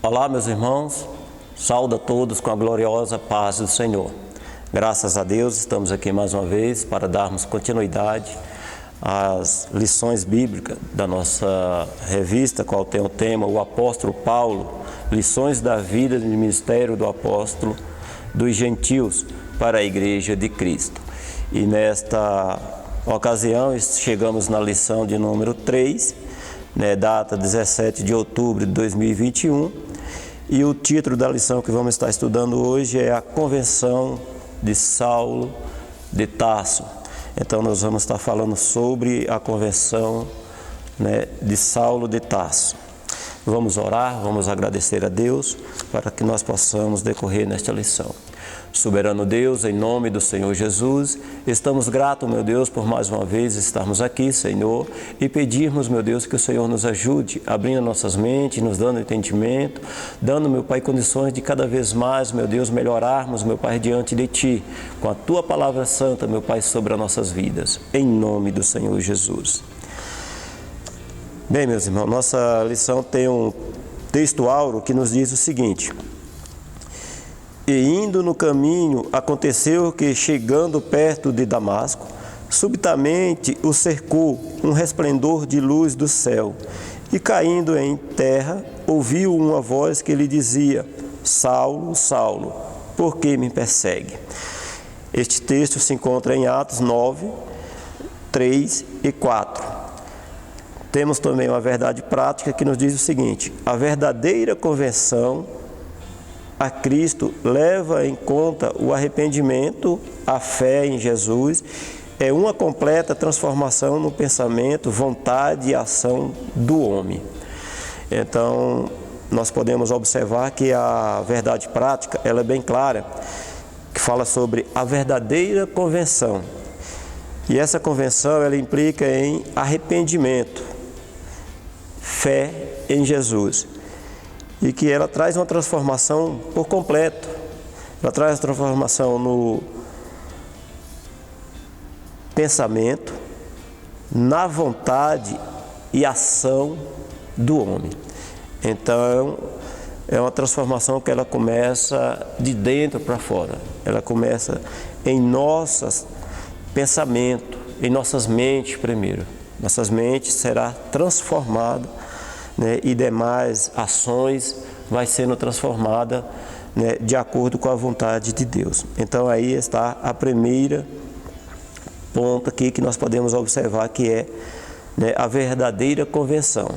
Olá, meus irmãos, saúdo a todos com a gloriosa paz do Senhor. Graças a Deus, estamos aqui mais uma vez para darmos continuidade às lições bíblicas da nossa revista, qual tem o tema O Apóstolo Paulo, Lições da Vida e do Ministério do Apóstolo dos Gentios para a Igreja de Cristo. E nesta ocasião, chegamos na lição de número 3, data 17 de outubro de 2021, e o título da lição que vamos estar estudando hoje é a Convenção de Saulo de Tarso. Então nós vamos estar falando sobre a convenção de Saulo de Tarso. Vamos orar, vamos agradecer a Deus para que nós possamos decorrer nesta lição. Soberano Deus, em nome do Senhor Jesus, estamos gratos, meu Deus, por mais uma vez estarmos aqui, Senhor, e pedirmos, meu Deus, que o Senhor nos ajude, abrindo nossas mentes, nos dando entendimento, dando, meu Pai, condições de cada vez mais, meu Deus, melhorarmos, meu Pai, diante de Ti, com a Tua Palavra Santa, meu Pai, sobre as nossas vidas, em nome do Senhor Jesus. Bem, meus irmãos, nossa lição tem um texto áureo que nos diz o seguinte: E indo no caminho, aconteceu que, chegando perto de Damasco, subitamente o cercou um resplendor de luz do céu, e caindo em terra, ouviu uma voz que lhe dizia: Saulo, Saulo, por que me persegue? Este texto se encontra em Atos 9, 3 e 4. Temos também uma verdade prática que nos diz o seguinte: a verdadeira conversão a Cristo leva em conta o arrependimento, a fé em Jesus, é uma completa transformação no pensamento, vontade e ação do homem. Então, nós podemos observar que a verdade prática, ela é bem clara, que fala sobre a verdadeira conversão. E essa conversão, ela implica em arrependimento, fé em Jesus. E que ela traz uma transformação por completo. Ela traz transformação no pensamento, na vontade e ação do homem. Então, é uma transformação que ela começa de dentro para fora. Ela começa em nossos pensamentos, em nossas mentes primeiro. Nossas mentes será transformada, e demais ações vai sendo transformada de acordo com a vontade de Deus. Então aí está a primeira ponto aqui que nós podemos observar, que é a verdadeira conversão.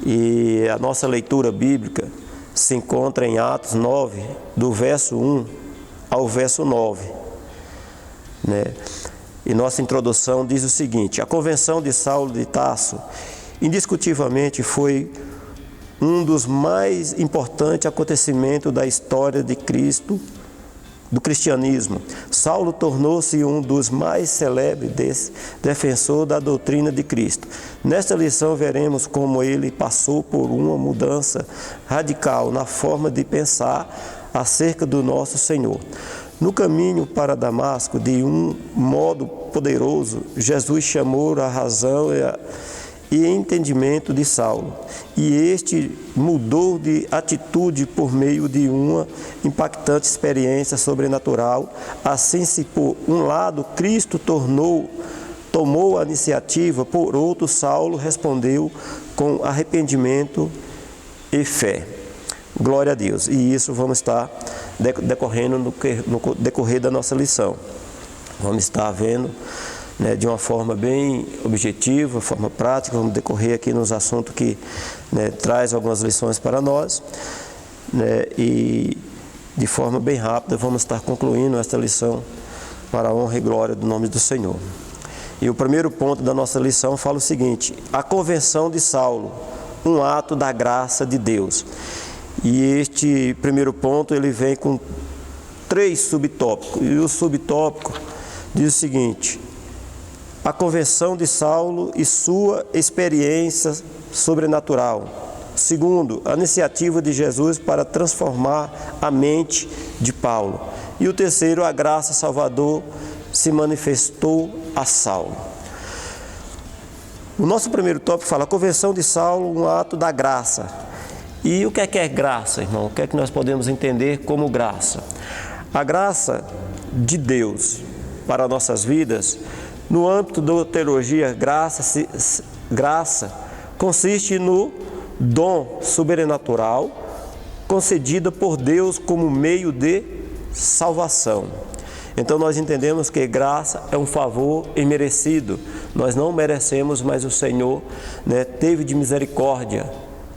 E a nossa leitura bíblica se encontra em Atos 9, do verso 1 ao verso 9. E nossa introdução diz o seguinte: a convenção de Saulo de Tarso indiscutivelmente foi um dos mais importantes acontecimentos da história de Cristo, do cristianismo. Saulo tornou-se um dos mais célebres defensores da doutrina de Cristo. Nesta lição veremos como ele passou por uma mudança radical na forma de pensar acerca do nosso Senhor. No caminho para Damasco, de um modo poderoso, Jesus chamou a razão e entendimento de Saulo, e este mudou de atitude por meio de uma impactante experiência sobrenatural. Assim, se por um lado Cristo tomou a iniciativa, por outro Saulo respondeu com arrependimento e fé. Glória a Deus. E isso vamos estar decorrendo no decorrer da nossa lição. Vamos estar vendo de uma forma bem objetiva, forma prática. Vamos decorrer aqui nos assuntos que traz algumas lições para nós, e de forma bem rápida vamos estar concluindo esta lição para a honra e glória do nome do Senhor. E o primeiro ponto da nossa lição fala o seguinte: a conversão de Saulo, um ato da graça de Deus. E este primeiro ponto ele vem com 3 subtópicos, e o subtópico diz o seguinte: a conversão de Saulo e sua experiência sobrenatural. Segundo, a iniciativa de Jesus para transformar a mente de Paulo. E o terceiro, a graça salvador se manifestou a Saulo. O nosso primeiro tópico fala: a conversão de Saulo, um ato da graça. E o que é graça, irmão? O que é que nós podemos entender como graça? A graça de Deus para nossas vidas, no âmbito da teologia, graça consiste no dom sobrenatural concedido por Deus como meio de salvação. Então nós entendemos que graça é um favor imerecido. Nós não merecemos, mas o Senhor, teve de misericórdia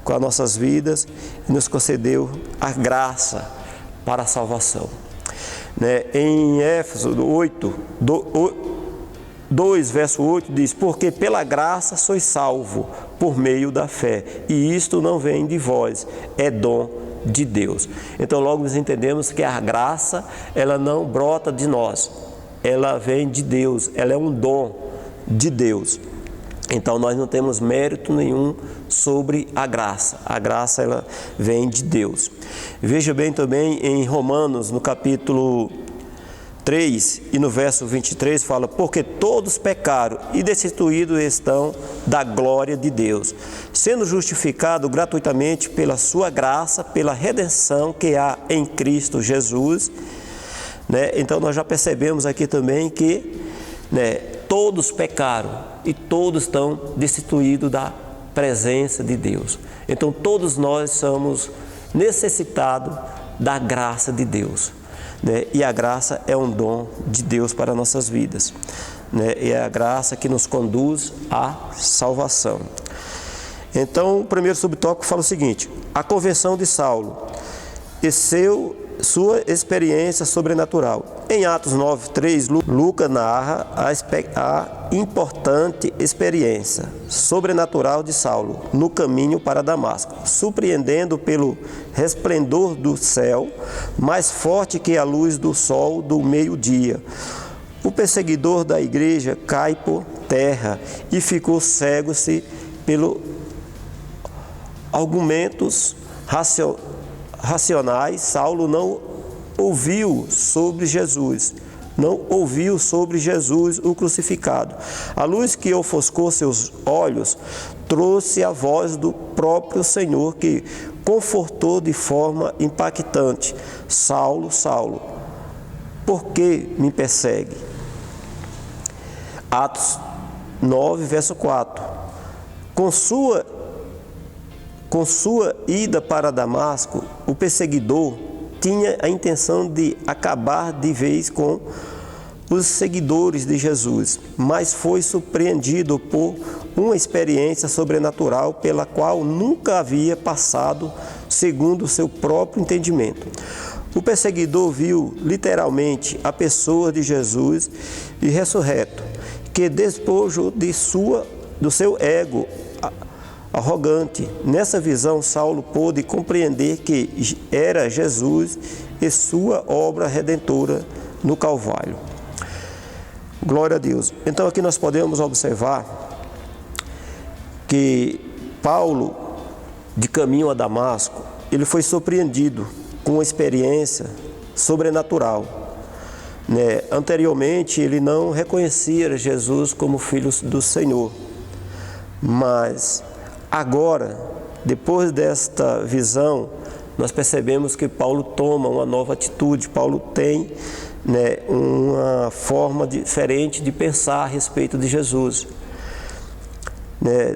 com as nossas vidas e nos concedeu a graça para a salvação. Em Éfeso 2, verso 8 diz: porque pela graça sois salvo por meio da fé, e isto não vem de vós, é dom de Deus. Então logo nós entendemos que a graça, ela não brota de nós, ela vem de Deus, ela é um dom de Deus. Então nós não temos mérito nenhum sobre a graça ela vem de Deus. Veja bem também em Romanos, no capítulo 3 e no verso 23 fala: porque todos pecaram e destituídos estão da glória de Deus, sendo justificados gratuitamente pela sua graça, pela redenção que há em Cristo Jesus. Então nós já percebemos aqui também que todos pecaram e todos estão destituídos da presença de Deus. Então todos nós somos necessitados da graça de Deus. E a graça é um dom de Deus para nossas vidas. E é a graça que nos conduz à salvação. Então, o primeiro subtópico fala o seguinte: a conversão de Saulo e sua experiência sobrenatural. Em Atos 9:3, Lucas narra a importante experiência sobrenatural de Saulo no caminho para Damasco, surpreendendo pelo resplendor do céu, mais forte que a luz do sol do meio-dia. O perseguidor da igreja cai por terra e ficou cego-se pelos argumentos racionais. Saulo não ouviu sobre Jesus o crucificado. A luz que ofuscou seus olhos trouxe a voz do próprio Senhor, que confortou de forma impactante: Saulo, Saulo, por que me persegue? Atos 9, verso 4. Com sua ida para Damasco, o perseguidor tinha a intenção de acabar de vez com os seguidores de Jesus, mas foi surpreendido por uma experiência sobrenatural pela qual nunca havia passado, segundo o seu próprio entendimento. O perseguidor viu literalmente a pessoa de Jesus e ressurreto, que despojou do seu ego arrogante. Nessa visão, Saulo pôde compreender que era Jesus e sua obra redentora no Calvário. Glória a Deus. Então aqui nós podemos observar que Paulo, de caminho a Damasco, ele foi surpreendido com uma experiência sobrenatural. Anteriormente ele não reconhecia Jesus como filho do Senhor, mas agora, depois desta visão, nós percebemos que Paulo toma uma nova atitude. Paulo tem uma forma diferente de pensar a respeito de Jesus.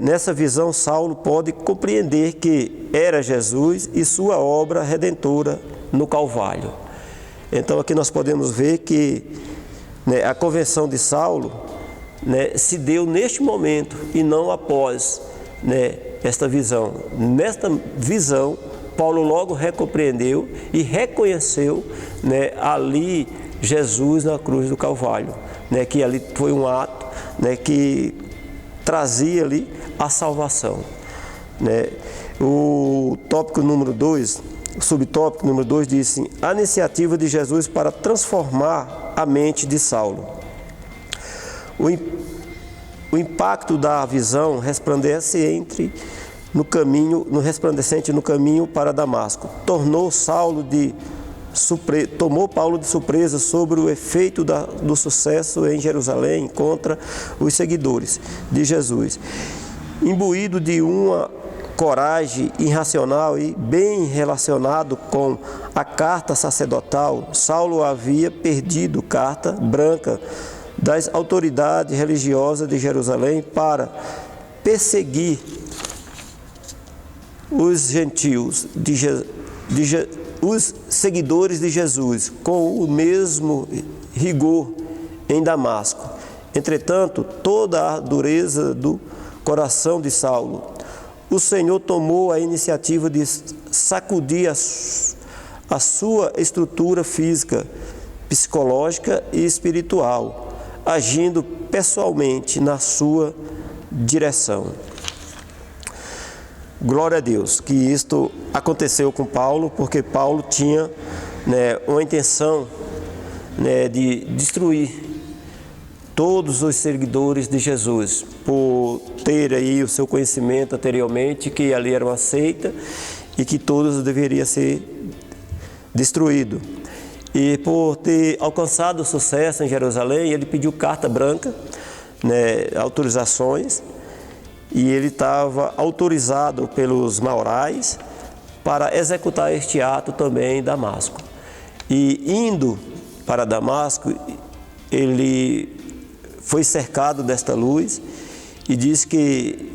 Nessa visão, Saulo pode compreender que era Jesus e sua obra redentora no Calvário. Então aqui nós podemos ver que a conversão de Saulo se deu neste momento e não após esta visão. Nesta visão, Paulo logo recompreendeu e reconheceu ali Jesus na cruz do Calvário, que ali foi um ato que trazia ali a salvação. O tópico número 2, o subtópico número 2 diz assim: a iniciativa de Jesus para transformar a mente de Saulo. O impacto da visão resplandece resplandecente no caminho para Damasco. Tomou Paulo de surpresa sobre o efeito do sucesso em Jerusalém contra os seguidores de Jesus. Imbuído de uma coragem irracional e bem relacionado com a carta sacerdotal, Saulo havia perdido carta branca das autoridades religiosas de Jerusalém para perseguir os gentios, os seguidores de Jesus, com o mesmo rigor em Damasco. Entretanto, toda a dureza do coração de Saulo, o Senhor tomou a iniciativa de sacudir a sua estrutura física, psicológica e espiritual, agindo pessoalmente na sua direção. Glória a Deus que isto aconteceu com Paulo, porque Paulo tinha, uma intenção, de destruir todos os seguidores de Jesus, por ter aí o seu conhecimento anteriormente, que ali era uma seita e que todos deveriam ser destruídos. E por ter alcançado sucesso em Jerusalém, ele pediu carta branca, autorizações, e ele estava autorizado pelos maurais para executar este ato também em Damasco. E indo para Damasco, ele foi cercado desta luz e diz que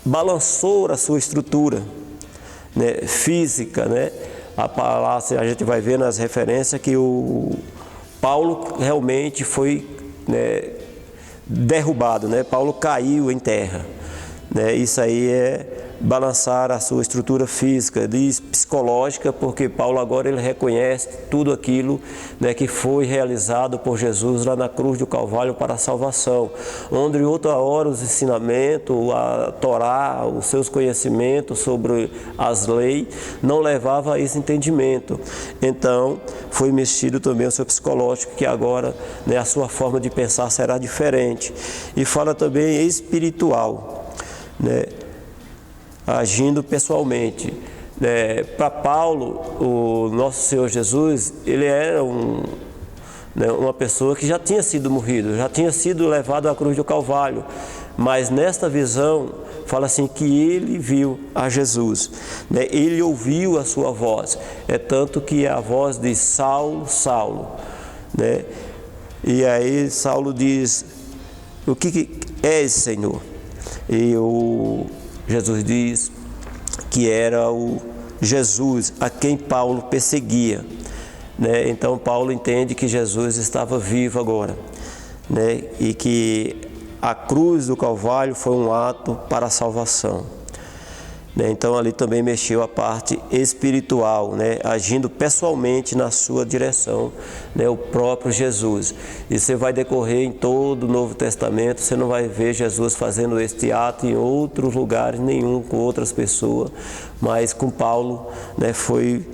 balançou a sua estrutura, física, A palavra, a gente vai ver nas referências que o Paulo realmente foi, derrubado, Paulo caiu em terra, Isso aí é balançar a sua estrutura física, diz psicológica, porque Paulo agora ele reconhece tudo aquilo, que foi realizado por Jesus lá na cruz do Calvário para a salvação, onde outra hora os ensinamentos, a Torá, os seus conhecimentos sobre as leis não levava a esse entendimento. Então foi mexido também o seu psicológico, que agora, a sua forma de pensar será diferente. E fala também espiritual, agindo pessoalmente. Para Paulo, o nosso Senhor Jesus, ele era uma pessoa que já tinha sido morrido, já tinha sido levado à cruz do Calvário, mas nesta visão, fala assim que ele viu a Jesus, ele ouviu a sua voz, é tanto que a voz de Saulo, Saulo, E aí Saulo diz, o que és, Senhor? E Jesus diz que era o Jesus a quem Paulo perseguia, Então Paulo entende que Jesus estava vivo agora, E que a cruz do Calvário foi um ato para a salvação, Então ali também mexeu a parte espiritual, agindo pessoalmente na sua direção, o próprio Jesus. E você vai decorrer em todo o Novo Testamento, você não vai ver Jesus fazendo este ato em outros lugares nenhum, com outras pessoas, mas com Paulo, foi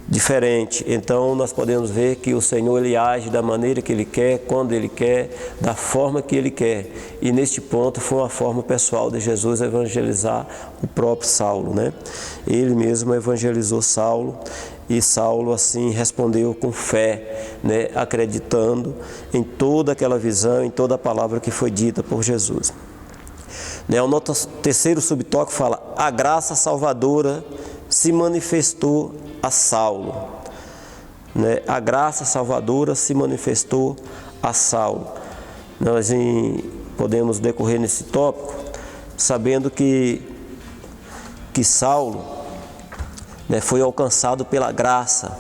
diferente. Então nós podemos ver que o Senhor ele age da maneira que ele quer, quando ele quer, da forma que ele quer. E neste ponto foi uma forma pessoal de Jesus evangelizar o próprio Saulo, Ele mesmo evangelizou Saulo e Saulo assim respondeu com fé, acreditando em toda aquela visão, em toda a palavra que foi dita por Jesus. O nosso terceiro subtópico fala: a graça salvadora se manifestou a Saulo, A graça salvadora se manifestou a Saulo. Nós podemos decorrer nesse tópico sabendo que Saulo, foi alcançado pela graça.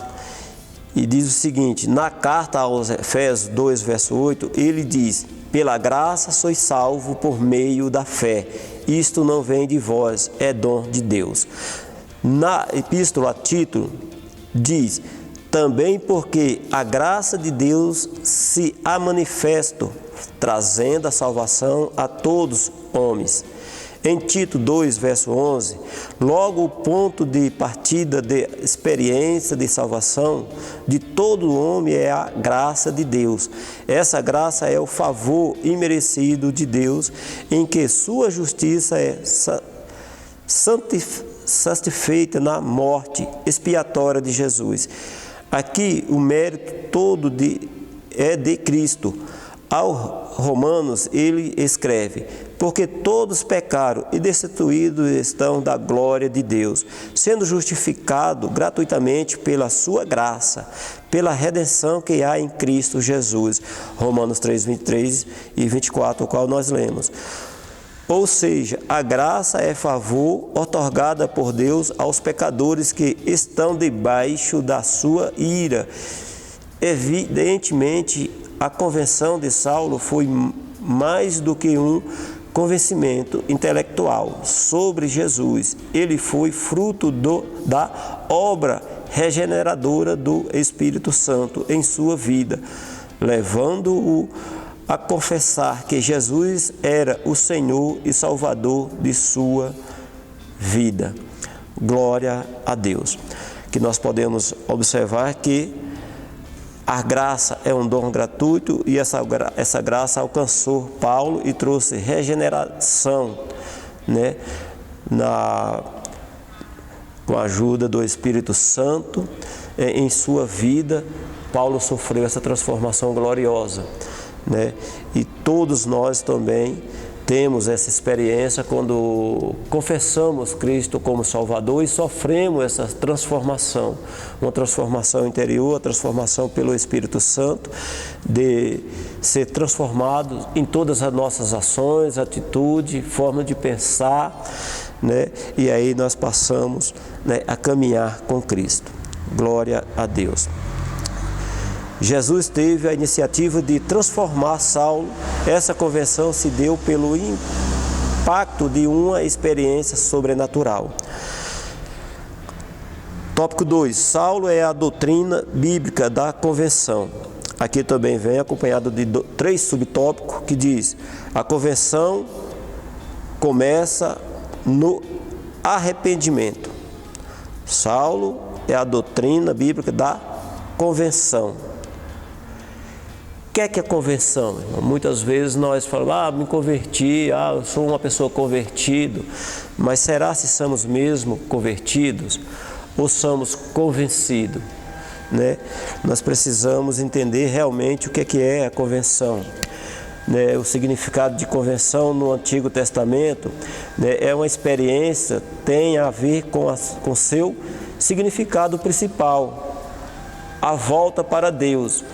E diz o seguinte, na carta aos Efésios 2, verso 8, ele diz: pela graça sois salvo por meio da fé. Isto não vem de vós, é dom de Deus. Na epístola a Tito diz: também porque a graça de Deus se há manifesto, trazendo a salvação a todos os homens. Em Tito 2, verso 11, logo o ponto de partida de experiência de salvação de todo homem é a graça de Deus. Essa graça é o favor imerecido de Deus, em que sua justiça é satisfeita na morte expiatória de Jesus. Aqui o mérito todo é de Cristo. Aos Romanos ele escreve: porque todos pecaram e destituídos estão da glória de Deus, sendo justificado gratuitamente pela sua graça, pela redenção que há em Cristo Jesus. Romanos 3, 23 e 24, o qual nós lemos. Ou seja, a graça é favor otorgada por Deus aos pecadores que estão debaixo da sua ira. Evidentemente, a conversão de Saulo foi mais do que um convencimento intelectual sobre Jesus. Ele foi fruto da obra regeneradora do Espírito Santo em sua vida, levando-o a confessar que Jesus era o Senhor e Salvador de sua vida. Glória a Deus. Que nós podemos observar que a graça é um dom gratuito e essa graça alcançou Paulo e trouxe regeneração, né? Com a ajuda do Espírito Santo em sua vida, Paulo sofreu essa transformação gloriosa, né? E todos nós também temos essa experiência quando confessamos Cristo como Salvador e sofremos essa transformação, uma transformação interior, a transformação pelo Espírito Santo, de ser transformado em todas as nossas ações, atitude, forma de pensar, né? E aí nós passamos, né, a caminhar com Cristo. Glória a Deus. Jesus teve a iniciativa de transformar Saulo. Essa conversão se deu pelo impacto de uma experiência sobrenatural. Tópico 2. Saulo é a doutrina bíblica da conversão. Aqui também vem acompanhado de 3 subtópicos que diz: a conversão começa no arrependimento. Saulo é a doutrina bíblica da conversão. O que é a conversão? Muitas vezes nós falamos, me converti, eu sou uma pessoa convertida, mas será se somos mesmo convertidos ou somos convencidos, né? Nós precisamos entender realmente o que é a conversão, né? O significado de conversão no Antigo Testamento, né, é uma experiência, tem a ver com seu significado principal, a volta para Deus.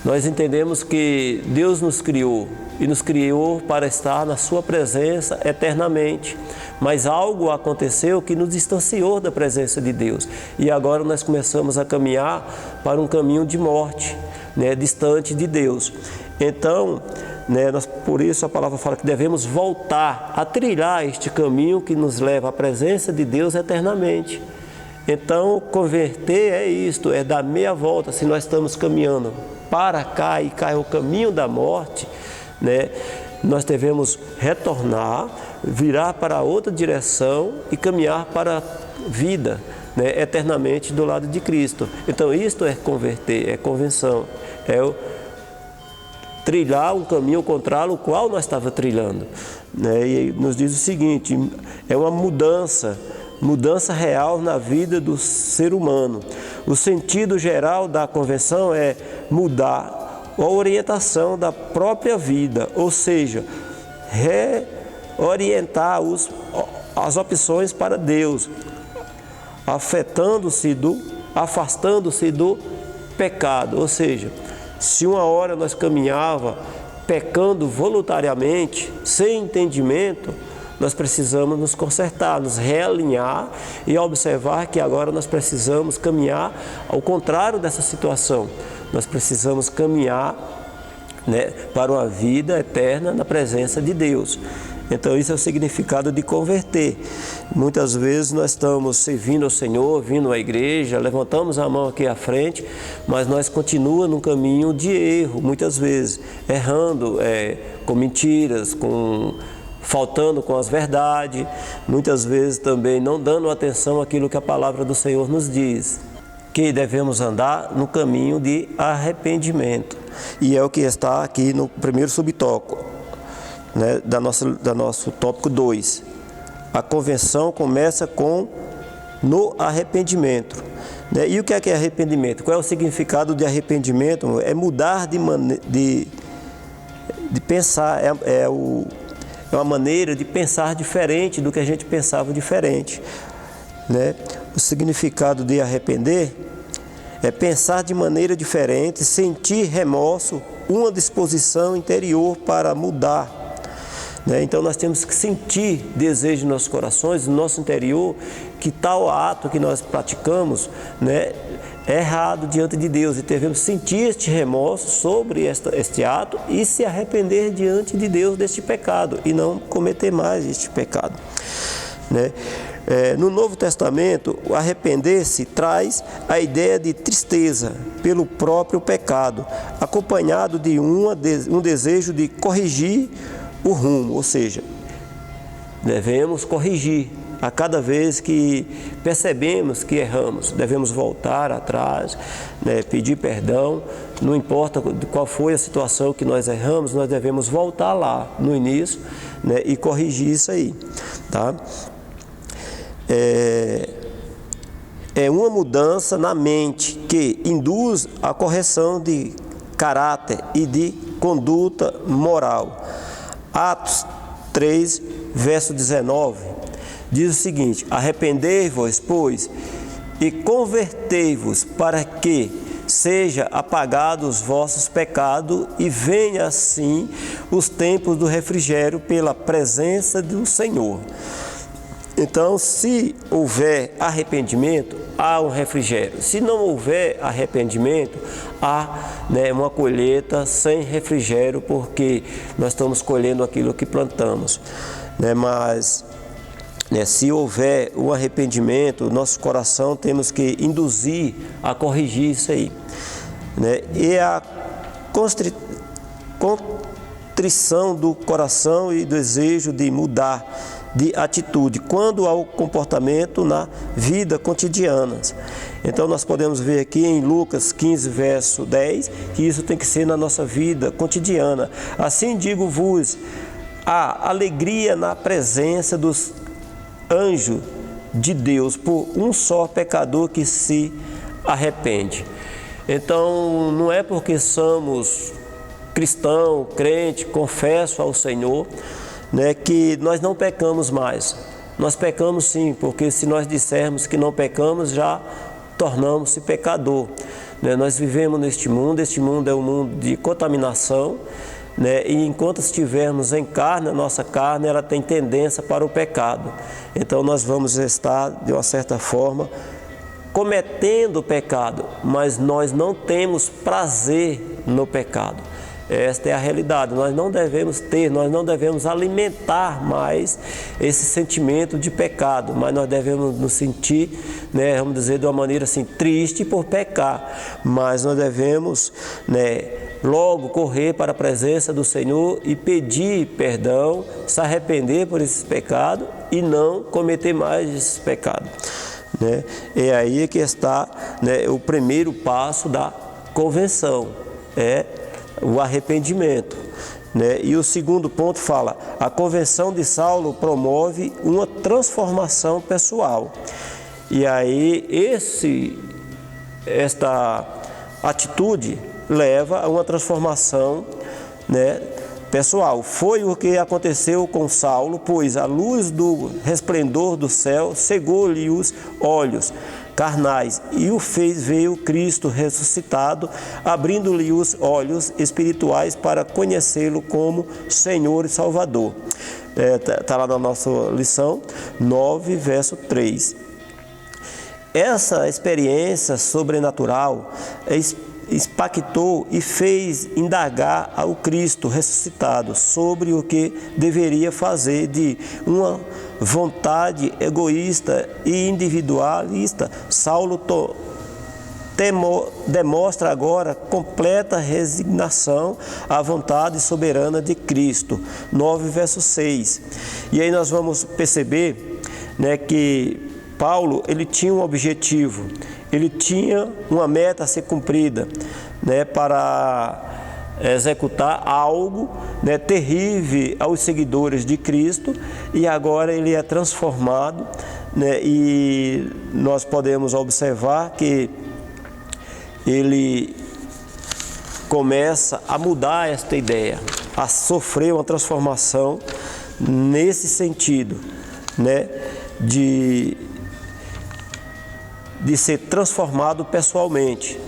Nós entendemos que Deus nos criou e nos criou para estar na sua presença eternamente, mas algo aconteceu que nos distanciou da presença de Deus e agora nós começamos a caminhar para um caminho de morte, né, distante de Deus. Então, né, por isso a palavra fala que devemos voltar a trilhar este caminho que nos leva à presença de Deus eternamente. Então, converter é isto, é dar meia volta. Se nós estamos caminhando para cá e cá é o caminho da morte, né, nós devemos retornar, virar para outra direção e caminhar para a vida, né, eternamente do lado de Cristo. Então, isto é converter, é convenção, é trilhar um caminho contrário ao qual nós estávamos trilhando, né? E nos diz o seguinte: é uma mudança real na vida do ser humano. O sentido geral da conversão é mudar a orientação da própria vida, ou seja, reorientar as opções para Deus, afastando-se do pecado. Ou seja, se uma hora nós caminhava pecando voluntariamente, sem entendimento, nós precisamos nos consertar, nos realinhar e observar que agora nós precisamos caminhar ao contrário dessa situação. Nós precisamos caminhar, né, para uma vida eterna na presença de Deus. Então, isso é o significado de converter. Muitas vezes nós estamos servindo ao Senhor, vindo à igreja, levantamos a mão aqui à frente, mas nós continuamos num caminho de erro, muitas vezes, errando, com mentiras, faltando com as verdades, muitas vezes também não dando atenção àquilo que a palavra do Senhor nos diz, que devemos andar no caminho de arrependimento. E é o que está aqui no primeiro subtópico, né, da nosso tópico 2. A conversão começa no arrependimento, né? E o que é arrependimento? Qual é o significado de arrependimento? É mudar de pensar, é uma maneira de pensar diferente do que a gente pensava diferente, né? O significado de arrepender é pensar de maneira diferente, sentir remorso, uma disposição interior para mudar, né? Então nós temos que sentir desejo nos nossos corações, no nosso interior, que tal ato que nós praticamos, né, é errado diante de Deus, e devemos sentir este remorso sobre este ato e se arrepender diante de Deus deste pecado e não cometer mais este pecado, né? No Novo Testamento, o arrepender-se traz a ideia de tristeza pelo próprio pecado, acompanhado de um desejo de corrigir o rumo, ou seja, devemos corrigir. A cada vez que percebemos que erramos, devemos voltar atrás, né, pedir perdão. Não importa qual foi a situação que nós erramos, nós devemos voltar lá no início, né, e corrigir isso aí, tá? É uma mudança na mente que induz a correção de caráter e de conduta moral. Atos 3, verso 19, diz o seguinte: arrependei-vos, pois, e convertei-vos, para que seja apagados os vossos pecados e venha assim os tempos do refrigério pela presença do Senhor. Então, se houver arrependimento, há um refrigério. Se não houver arrependimento, há, né, uma colheita sem refrigério, porque nós estamos colhendo aquilo que plantamos, né? Mas, né, se houver o arrependimento, nosso coração temos que induzir a corrigir isso aí, né? E a contrição do coração e desejo de mudar de atitude quando ao comportamento na vida cotidiana. Então nós podemos ver aqui em Lucas 15, verso 10, que isso tem que ser na nossa vida cotidiana. Assim digo-vos, a alegria na presença dos anjos de Deus por um só pecador que se arrepende. Então não é porque somos cristão, crente, confesso ao Senhor, né, que nós não pecamos mais. Nós pecamos sim, porque se nós dissermos que não pecamos, já tornamos-se pecador, né? Nós vivemos neste mundo, este mundo é um mundo de contaminação, né? E enquanto estivermos em carne, a nossa carne ela tem tendência para o pecado. Então nós vamos estar, de uma certa forma, cometendo o pecado, mas nós não temos prazer no pecado. Esta é a realidade. Nós não devemos alimentar mais esse sentimento de pecado, mas nós devemos nos sentir, né, vamos dizer, de uma maneira assim, triste por pecar, mas nós devemos, né, logo correr para a presença do Senhor e pedir perdão, se arrepender por esses pecados e não cometer mais esses pecados, né? É aí que está, né, o primeiro passo da conversão, é o arrependimento, né? E o segundo ponto fala: a conversão de Saulo promove uma transformação pessoal. E aí esta atitude leva a uma transformação, né, pessoal. Foi o que aconteceu com Saulo, pois a luz do resplendor do céu cegou-lhe os olhos carnais e o fez ver o Cristo ressuscitado, abrindo-lhe os olhos espirituais para conhecê-lo como Senhor e Salvador. Está lá na nossa lição 9, verso 3. Essa experiência sobrenatural impactou e fez indagar ao Cristo ressuscitado sobre o que deveria fazer de uma vontade egoísta e individualista. Saulo demonstra agora completa resignação à vontade soberana de Cristo. 9, verso 6. E aí nós vamos perceber, né, que Paulo ele tinha um objetivo, ele tinha uma meta a ser cumprida, né, para executar algo, né, terrível aos seguidores de Cristo, e agora ele é transformado, né, e nós podemos observar que ele começa a mudar esta ideia, a sofrer uma transformação, nesse sentido, né, de ser transformado pessoalmente,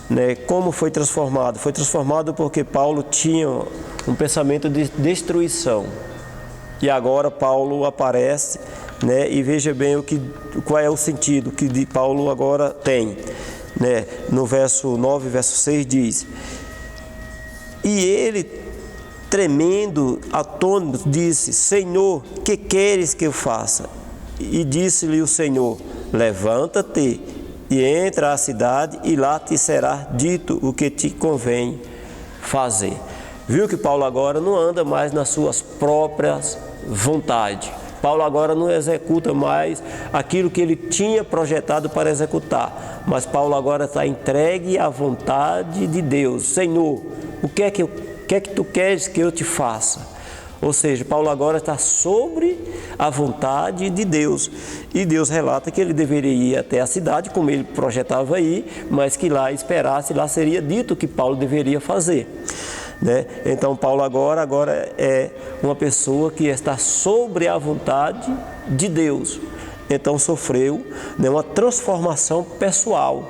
né? Como foi transformado? Foi transformado porque Paulo tinha um pensamento de destruição. E agora Paulo aparece, né? E veja bem qual é o sentido que Paulo agora tem, né? No verso 9, verso 6 diz: e ele, tremendo, atônito, disse: Senhor, que queres que eu faça? E disse-lhe o Senhor: levanta-te e entra à cidade, e lá te será dito o que te convém fazer. Viu que Paulo agora não anda mais nas suas próprias vontades. Paulo agora não executa mais aquilo que ele tinha projetado para executar, mas Paulo agora está entregue à vontade de Deus. Senhor, o que é que tu queres que eu te faça? Ou seja, Paulo agora está sobre a vontade de Deus. E Deus relata que ele deveria ir até a cidade, como ele projetava ir, mas que lá esperasse, lá seria dito o que Paulo deveria fazer, né? Então Paulo agora é uma pessoa que está sobre a vontade de Deus. Então sofreu, né, uma transformação pessoal,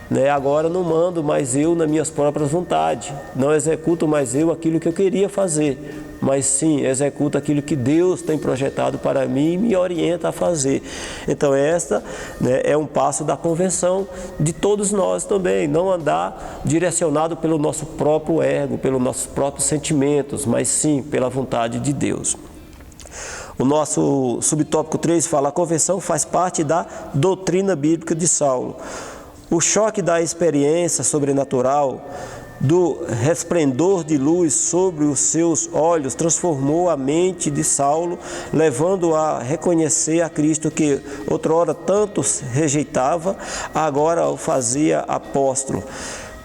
né? Agora não mando mais eu nas minhas próprias vontades, não executo mais eu aquilo que eu queria fazer, mas sim executo aquilo que Deus tem projetado para mim e me orienta a fazer. Então esta, né, é um passo da conversão de todos nós também, não andar direcionado pelo nosso próprio ego, pelos nossos próprios sentimentos, mas sim pela vontade de Deus. O nosso subtópico 3 fala: a conversão faz parte da doutrina bíblica de Saulo. O choque da experiência sobrenatural, do resplendor de luz sobre os seus olhos, transformou a mente de Saulo, levando-o a reconhecer a Cristo que outrora tanto rejeitava, agora o fazia apóstolo.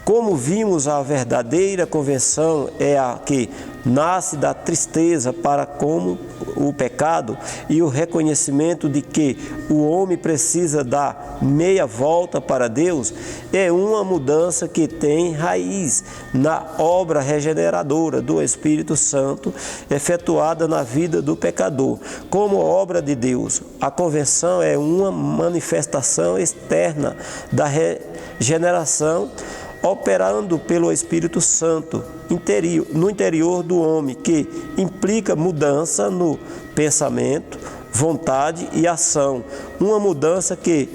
Como vimos, a verdadeira conversão é a que nasce da tristeza para com o pecado e o reconhecimento de que o homem precisa dar meia volta para Deus. É uma mudança que tem raiz na obra regeneradora do Espírito Santo efetuada na vida do pecador. Como obra de Deus, a conversão é uma manifestação externa da regeneração operando pelo Espírito Santo no interior do homem, que implica mudança no pensamento, vontade e ação. Uma mudança que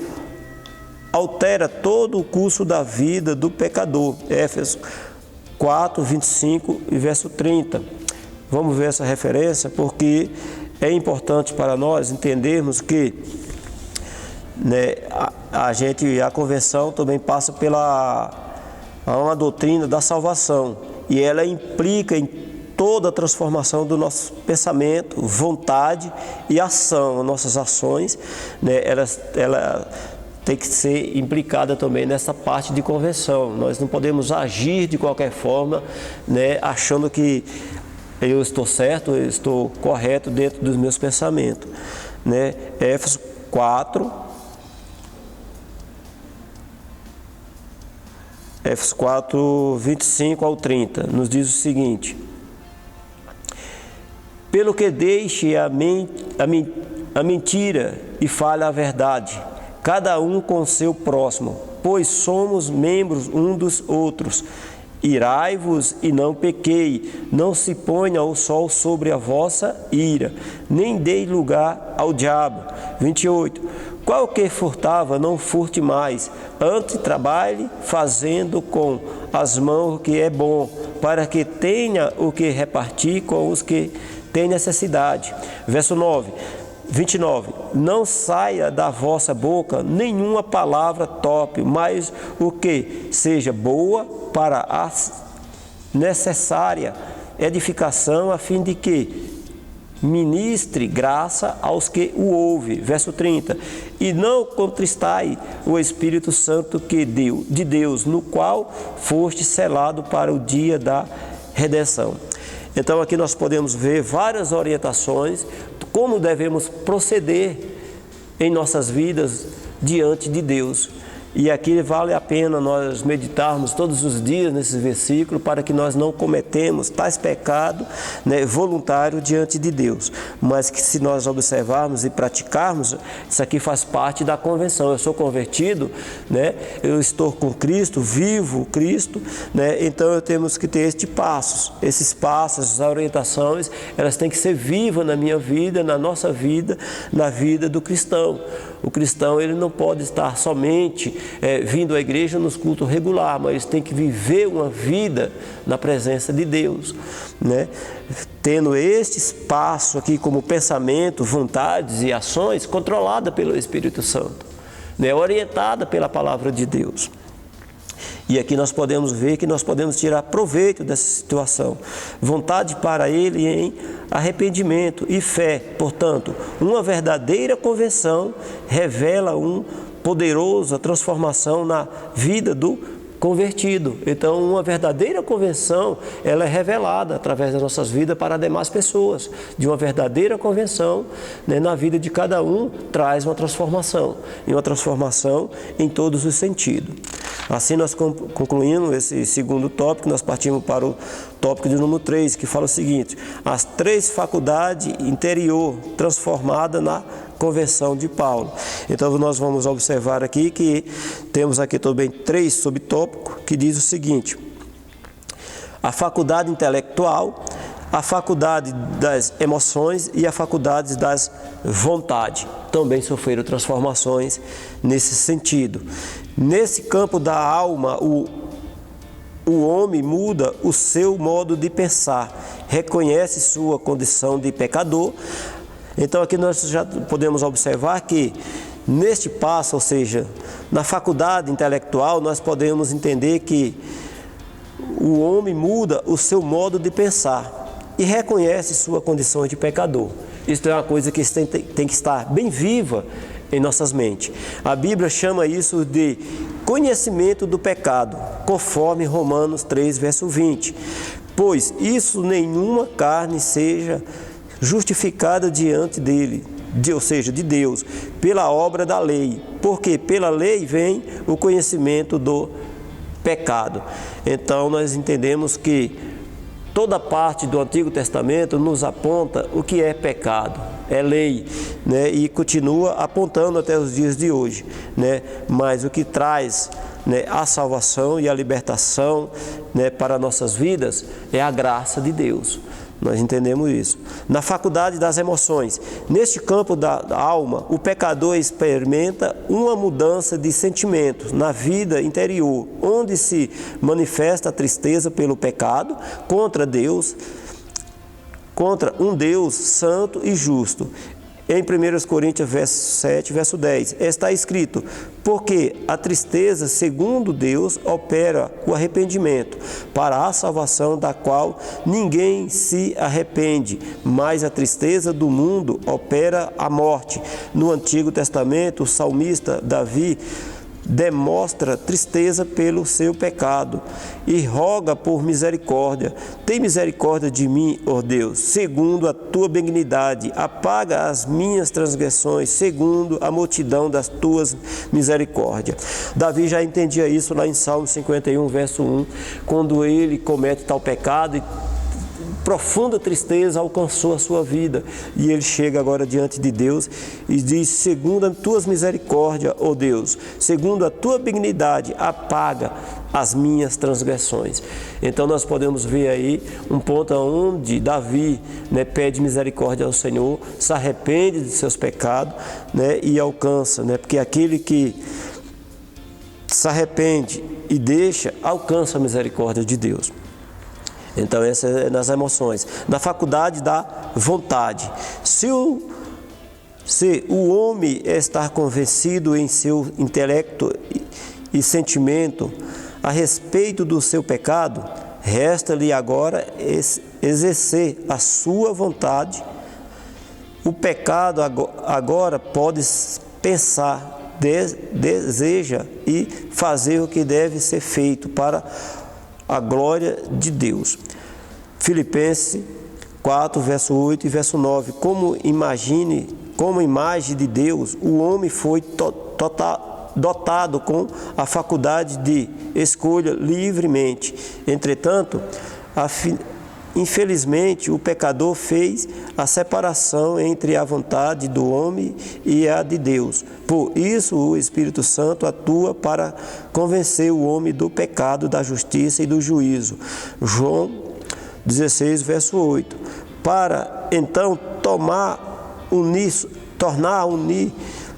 altera todo o curso da vida do pecador. Éfesos 4, 25 e verso 30. Vamos ver essa referência, porque é importante para nós entendermos que, né, a conversão também passa pela uma doutrina da salvação, e ela implica em toda a transformação do nosso pensamento, vontade e ação. Nossas ações, né, ela tem que ser implicada também nessa parte de conversão. Nós não podemos agir de qualquer forma, né, achando que eu estou certo, eu estou correto dentro dos meus pensamentos, né? Éfesos 4, Éfesos 4, 25 ao 30, nos diz o seguinte: pelo que deixe a mentira e fale a verdade, cada um com seu próximo, pois somos membros um dos outros. Irai-vos e não pequei, não se ponha o sol sobre a vossa ira, nem dei lugar ao diabo. 28. Qualquer furtava, não furte mais, antes trabalhe fazendo com as mãos o que é bom, para que tenha o que repartir com os que têm necessidade. Verso 29. Não saia da vossa boca nenhuma palavra torpe, mas o que seja boa para a necessária edificação, a fim de que ministre graça aos que o ouvem. Verso 30. E não contristai o Espírito Santo de Deus, no qual foste selado para o dia da redenção. Então aqui nós podemos ver várias orientações como devemos proceder em nossas vidas diante de Deus. E aqui vale a pena nós meditarmos todos os dias nesse versículo para que nós não cometemos tais pecados, né, voluntários diante de Deus. Mas que se nós observarmos e praticarmos, isso aqui faz parte da conversão. Eu sou convertido, né, eu estou com Cristo, vivo Cristo, né, então temos que ter esses passos, essas orientações, elas têm que ser vivas na minha vida, na nossa vida, na vida do cristão. O cristão, ele não pode estar somente vindo à igreja nos cultos regulares, mas tem que viver uma vida na presença de Deus, né? Tendo este espaço aqui como pensamento, vontades e ações controlada pelo Espírito Santo, né? Orientada pela palavra de Deus. E aqui nós podemos ver que nós podemos tirar proveito dessa situação. Vontade para Ele em arrependimento e fé. Portanto, uma verdadeira conversão revela uma poderosa transformação na vida do convertido. Então, uma verdadeira conversão, ela é revelada através das nossas vidas para as demais pessoas. De uma verdadeira conversão, né, na vida de cada um, traz uma transformação. E uma transformação em todos os sentidos. Assim nós concluímos esse segundo tópico, nós partimos para o tópico de número 3, que fala o seguinte: as 3 faculdades interior transformadas na conversão de Paulo. Então nós vamos observar aqui que temos aqui também 3 subtópicos que diz o seguinte: a faculdade intelectual, a faculdade das emoções e a faculdade das vontades também sofreram transformações nesse sentido. Nesse campo da alma, o homem muda o seu modo de pensar, reconhece sua condição de pecador. Então aqui nós já podemos observar que neste passo, ou seja, na faculdade intelectual, nós podemos entender que o homem muda o seu modo de pensar e reconhece sua condição de pecador. Isso é uma coisa que tem que estar bem viva em nossas mentes. A Bíblia chama isso de conhecimento do pecado, conforme Romanos 3, verso 20. Pois isso nenhuma carne seja justificada diante dele, ou seja, de Deus, pela obra da lei, porque pela lei vem o conhecimento do pecado. Então nós entendemos que toda parte do Antigo Testamento nos aponta o que é pecado, é lei, né? E continua apontando até os dias de hoje, né? Mas o que traz, né, a salvação e a libertação, né, para nossas vidas é a graça de Deus. Nós entendemos isso. Na faculdade das emoções, neste campo da alma, o pecador experimenta uma mudança de sentimentos na vida interior, onde se manifesta a tristeza pelo pecado contra Deus, contra um Deus santo e justo. Em 1 Coríntios, verso 7, verso 10, está escrito: porque a tristeza, segundo Deus, opera o arrependimento, para a salvação da qual ninguém se arrepende, mas a tristeza do mundo opera a morte. No Antigo Testamento, o salmista Davi demonstra tristeza pelo seu pecado e roga por misericórdia. Tem misericórdia de mim, ó Deus, segundo a tua benignidade, apaga as minhas transgressões, segundo a multidão das tuas misericórdias. Davi já entendia isso lá em Salmo 51, verso 1, quando ele comete tal pecado e profunda tristeza alcançou a sua vida, e ele chega agora diante de Deus e diz: segundo as tuas misericórdias, ó Deus, segundo a tua benignidade, apaga as minhas transgressões. Então nós podemos ver aí um ponto onde Davi, né, pede misericórdia ao Senhor, se arrepende de seus pecados, né, e alcança, né, porque aquele que se arrepende e deixa, alcança a misericórdia de Deus. Então, essa é nas emoções. Na faculdade da vontade. Se o homem estar convencido em seu intelecto e sentimento a respeito do seu pecado, resta-lhe agora exercer a sua vontade. O pecado agora pode pensar, deseja e fazer o que deve ser feito para a glória de Deus. Filipenses 4, verso 8 e verso 9. Como imagem de Deus, o homem foi dotado com a faculdade de escolha livremente. Entretanto, infelizmente, o pecador fez a separação entre a vontade do homem e a de Deus. Por isso, o Espírito Santo atua para convencer o homem do pecado, da justiça e do juízo. João 16, verso 8. Para, então, tornar a unir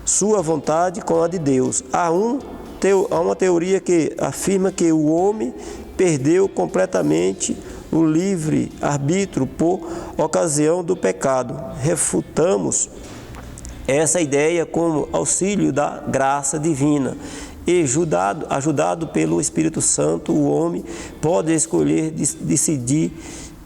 sua vontade com a de Deus. Há uma teoria que afirma que o homem perdeu completamente o livre-arbítrio por ocasião do pecado. Refutamos essa ideia com auxílio da graça divina e ajudado pelo Espírito Santo, o homem pode escolher, decidir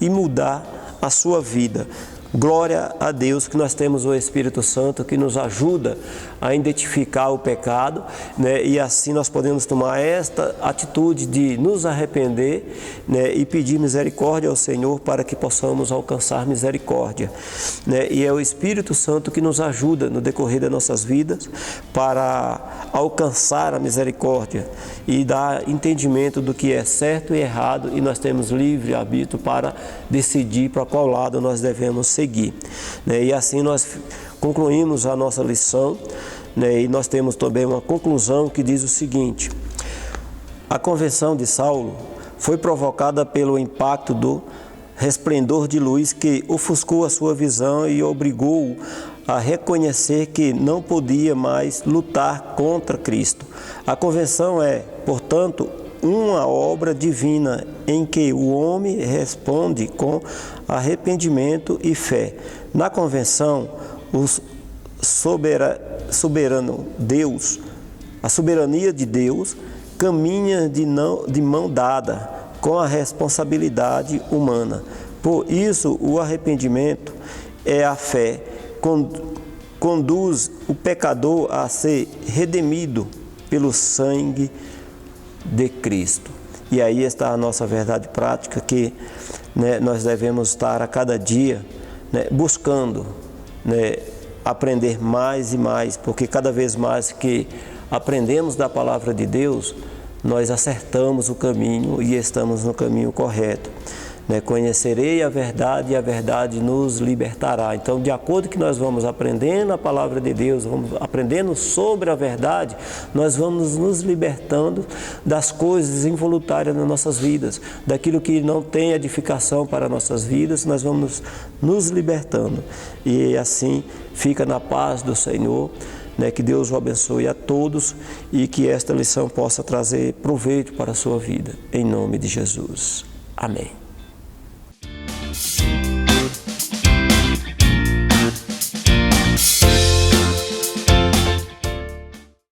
e mudar a sua vida. Glória a Deus que nós temos o Espírito Santo que nos ajuda a identificar o pecado, né? E assim nós podemos tomar esta atitude de nos arrepender, né? E pedir misericórdia ao Senhor para que possamos alcançar misericórdia, né? E é o Espírito Santo que nos ajuda no decorrer das nossas vidas para alcançar a misericórdia e dar entendimento do que é certo e errado, e nós temos livre arbítrio para decidir para qual lado nós devemos seguir, né? E assim nós concluímos a nossa lição, né? E nós temos também uma conclusão que diz o seguinte: a conversão de Saulo foi provocada pelo impacto do resplendor de luz que ofuscou a sua visão e obrigou-o a reconhecer que não podia mais lutar contra Cristo. A conversão é, portanto, uma obra divina em que o homem responde com arrependimento e fé. Na conversão, o soberano Deus, a soberania de Deus, caminha de mão dada com a responsabilidade humana. Por isso, o arrependimento é a fé, conduz o pecador a ser redimido pelo sangue de Cristo. E aí está a nossa verdade prática que, né, nós devemos estar a cada dia, né, buscando, né, aprender mais e mais, porque cada vez mais que aprendemos da palavra de Deus, nós acertamos o caminho e estamos no caminho correto, né? Conhecerei a verdade e a verdade nos libertará. Então, de acordo que nós vamos aprendendo a palavra de Deus, vamos aprendendo sobre a verdade, nós vamos nos libertando das coisas involuntárias nas nossas vidas, daquilo que não tem edificação para nossas vidas, nós vamos nos libertando. E assim fica na paz do Senhor, né? Que Deus o abençoe a todos e que esta lição possa trazer proveito para a sua vida. Em nome de Jesus. Amém.